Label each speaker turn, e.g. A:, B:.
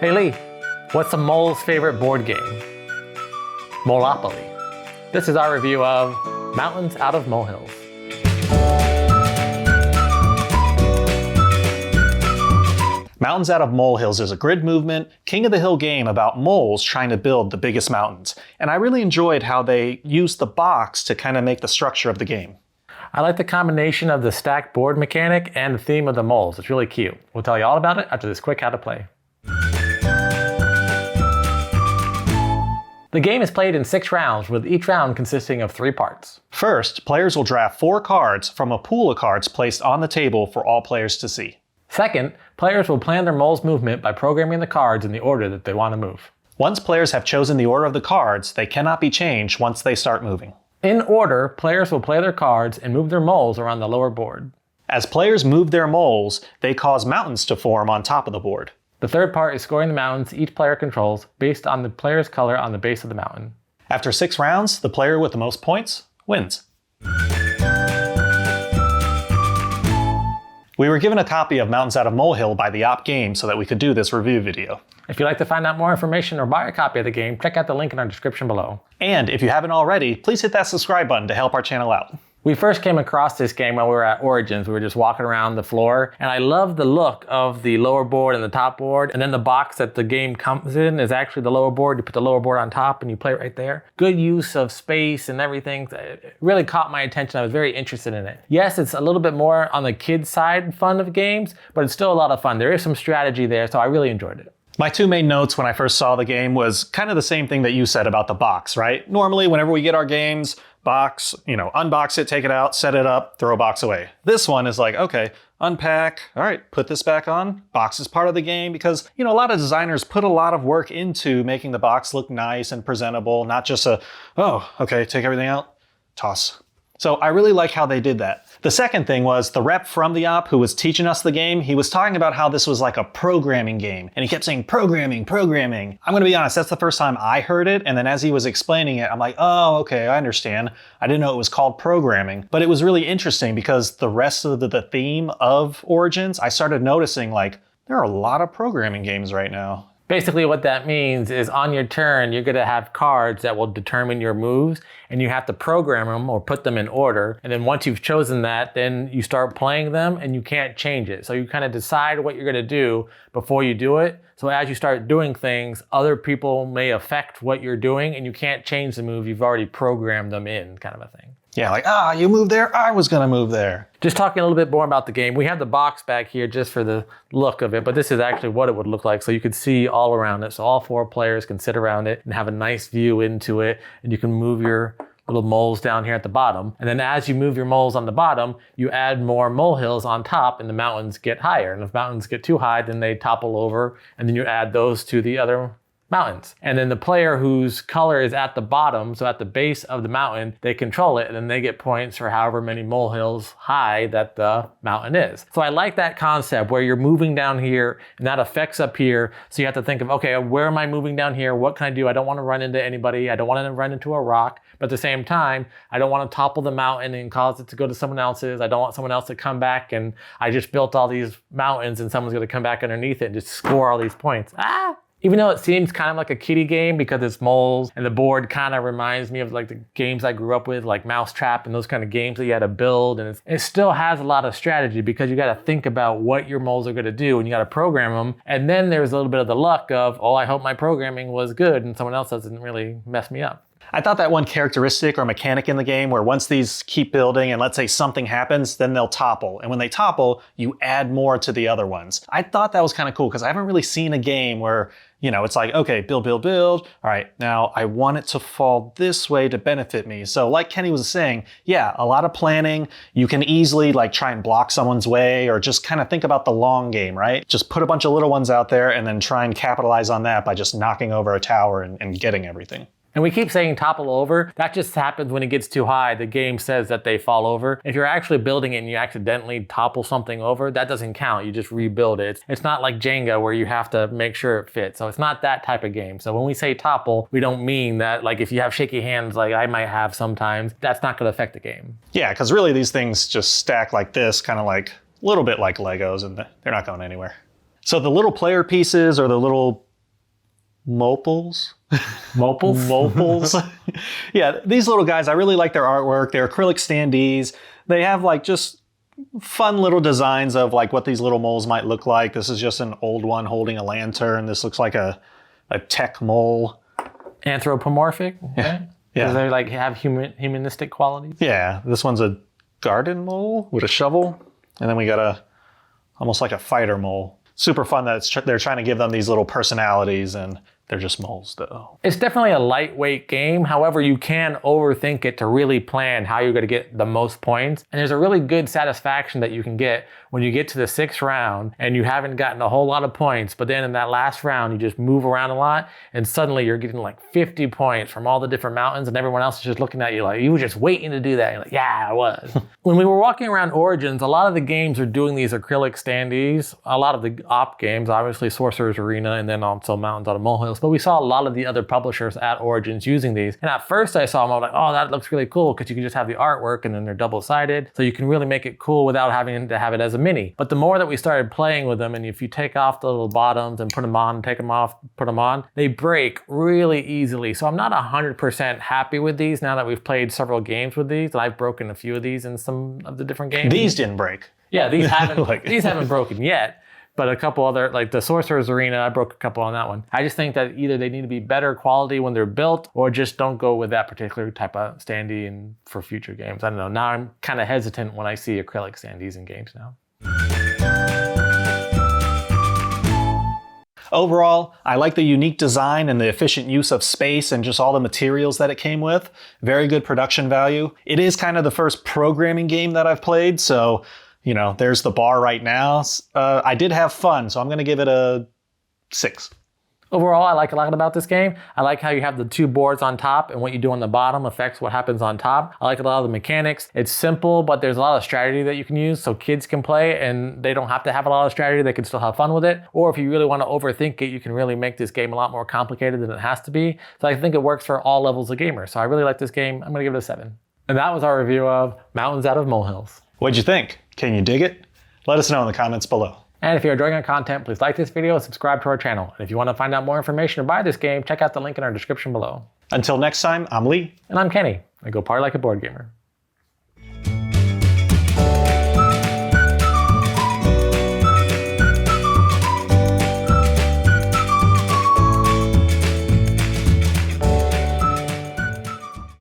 A: Hey Lee, what's a mole's favorite board game? Monopoly. This is our review of Mountains Out of Molehills.
B: Mountains Out of Molehills is a grid movement, king of the hill game about moles trying to build the biggest mountains. And I really enjoyed how they used the box to kind of make the structure of the game.
A: I like the combination of the stacked board mechanic and the theme of the moles. It's really cute. We'll tell you all about it after this quick how to play. The game is played in 6 rounds, with each round consisting of 3 parts.
B: First, players will draft 4 cards from a pool of cards placed on the table for all players to see.
A: Second, players will plan their mole's movement by programming the cards in the order that they want to move.
B: Once players have chosen the order of the cards, they cannot be changed once they start moving.
A: In order, players will play their cards and move their moles around the lower board.
B: As players move their moles, they cause mountains to form on top of the board.
A: The third part is scoring the mountains each player controls based on the player's color on the base of the mountain.
B: After 6 rounds, the player with the most points wins. We were given a copy of Mountains Out of Molehill by the Op Game so that we could do this review video.
A: If you'd like to find out more information or buy a copy of the game, check out the link in our description below.
B: And if you haven't already, please hit that subscribe button to help our channel out.
A: We first came across this game when we were at Origins. We were just walking around the floor, and I love the look of the lower board and the top board, and then the box that the game comes in is actually the lower board. You put the lower board on top and you play right there. Good use of space and everything. It really caught my attention. I was very interested in it. Yes, it's a little bit more on the kids side fun of games, but it's still a lot of fun. There is some strategy there, so I really enjoyed it.
B: My 2 main notes when I first saw the game was kind of the same thing that you said about the box, right? Normally, whenever we get our games, box, unbox it, take it out, set it up, throw a box away. This one is like, okay, unpack, all right, put this back on. Box is part of the game because, a lot of designers put a lot of work into making the box look nice and presentable, not just okay, take everything out, toss. So I really like how they did that. The second thing was the rep from the op who was teaching us the game, he was talking about how this was like a programming game. And he kept saying, programming, programming. I'm gonna be honest, that's the first time I heard it. And then as he was explaining it, I'm like, oh, okay, I understand. I didn't know it was called programming. But it was really interesting because the rest of the theme of Origins, I started noticing like, there are a lot of programming games right now.
A: Basically what that means is on your turn, you're gonna have cards that will determine your moves, and you have to program them or put them in order. And then once you've chosen that, then you start playing them and you can't change it. So you kind of decide what you're gonna do before you do it. So as you start doing things, other people may affect what you're doing and you can't change the move. You've already programmed them in, kind of a thing.
B: Yeah, like, you moved there, I was gonna move there.
A: Just talking a little bit more about the game. We have the box back here just for the look of it, but this is actually what it would look like. So you could see all around it. So all 4 players can sit around it and have a nice view into it. And you can move your little moles down here at the bottom. And then as you move your moles on the bottom, you add more molehills on top and the mountains get higher. And if mountains get too high, then they topple over and then you add those to the other mountains. And then the player whose color is at the bottom, so at the base of the mountain, they control it and then they get points for however many molehills high that the mountain is. So I like that concept where you're moving down here and that affects up here. So you have to think of, okay, where am I moving down here? What can I do? I don't want to run into anybody. I don't want to run into a rock. But at the same time, I don't want to topple the mountain and cause it to go to someone else's. I don't want someone else to come back and I just built all these mountains and someone's going to come back underneath it and just score all these points. Even though it seems kind of like a kiddie game because it's moles and the board kind of reminds me of like the games I grew up with, like Mousetrap and those kind of games that you had to build. And it still has a lot of strategy because you got to think about what your moles are going to do and you got to program them. And then there's a little bit of the luck of, I hope my programming was good and someone else doesn't really mess me up.
B: I thought that one characteristic or mechanic in the game where once these keep building and let's say something happens, then they'll topple. And when they topple, you add more to the other ones. I thought that was kind of cool because I haven't really seen a game where, it's like, okay, build, build, build. All right, now I want it to fall this way to benefit me. So like Kenny was saying, yeah, a lot of planning. You can easily like try and block someone's way or just kind of think about the long game, right? Just put a bunch of little ones out there and then try and capitalize on that by just knocking over a tower and getting everything.
A: And we keep saying topple over. That just happens when it gets too high. The game says that they fall over. If you're actually building it and you accidentally topple something over, that doesn't count. You just rebuild it. It's not like Jenga where you have to make sure it fits. So it's not that type of game. So when we say topple, we don't mean that like if you have shaky hands like I might have sometimes, that's not going to affect the game.
B: Yeah, because really these things just stack like this, kind of like a little bit like Legos, and they're not going anywhere. So the little player pieces or the little Mopals.
A: Mopals?
B: Mopals. Yeah, these little guys, I really like their artwork. They're acrylic standees. They have like just fun little designs of like what these little moles might look like. This is just an old one holding a lantern. This looks like a tech mole.
A: Anthropomorphic?
B: Yeah.
A: Right?
B: Yeah.
A: Does they like have humanistic qualities?
B: Yeah, this one's a garden mole with a shovel. And then we got almost like a fighter mole. Super fun that they're trying to give them these little personalities, and they're just moles though.
A: It's definitely a lightweight game. However, you can overthink it to really plan how you're going to get the most points. And there's a really good satisfaction that you can get when you get to the 6th round and you haven't gotten a whole lot of points, but then in that last round, you just move around a lot and suddenly you're getting like 50 points from all the different mountains and everyone else is just looking at you like, you were just waiting to do that. You're like, yeah, I was. When we were walking around Origins, a lot of the games are doing these acrylic standees. A lot of the op games, obviously Sorcerer's Arena and then also Mountains Out of Molehills, but we saw a lot of the other publishers at Origins using these. And at first I saw them, I was like, oh, that looks really cool because you can just have the artwork and then they're double-sided. So you can really make it cool without having to have it as a mini. But the more that we started playing with them, and if you take off the little bottoms and put them on, take them off, put them on, they break really easily. So I'm not 100% happy with these now that we've played several games with these. And I've broken a few of these in some of the different games.
B: These didn't break.
A: Yeah, these haven't, these haven't broken yet. But a couple other, like the Sorcerer's Arena, I broke a couple on that one. I just think that either they need to be better quality when they're built or just don't go with that particular type of standee and for future games. I don't know. Now I'm kind of hesitant when I see acrylic standees in games now.
B: Overall, I like the unique design and the efficient use of space and just all the materials that it came with. Very good production value. It is kind of the first programming game that I've played, so you know, there's the bar right now. I did have fun, so I'm going to give it a 6.
A: Overall, I like a lot about this game. I like how you have the 2 boards on top and what you do on the bottom affects what happens on top. I like a lot of the mechanics. It's simple, but there's a lot of strategy that you can use so kids can play and they don't have to have a lot of strategy. They can still have fun with it. Or if you really want to overthink it, you can really make this game a lot more complicated than it has to be. So I think it works for all levels of gamers. So I really like this game. I'm going to give it a 7. And that was our review of Mountains Out of Molehills.
B: What'd you think? Can you dig it? Let us know in the comments below.
A: And if you're enjoying our content, please like this video and subscribe to our channel. And if you want to find out more information or buy this game, check out the link in our description below.
B: Until next time, I'm Lee.
A: And I'm Kenny. And go party like a board gamer.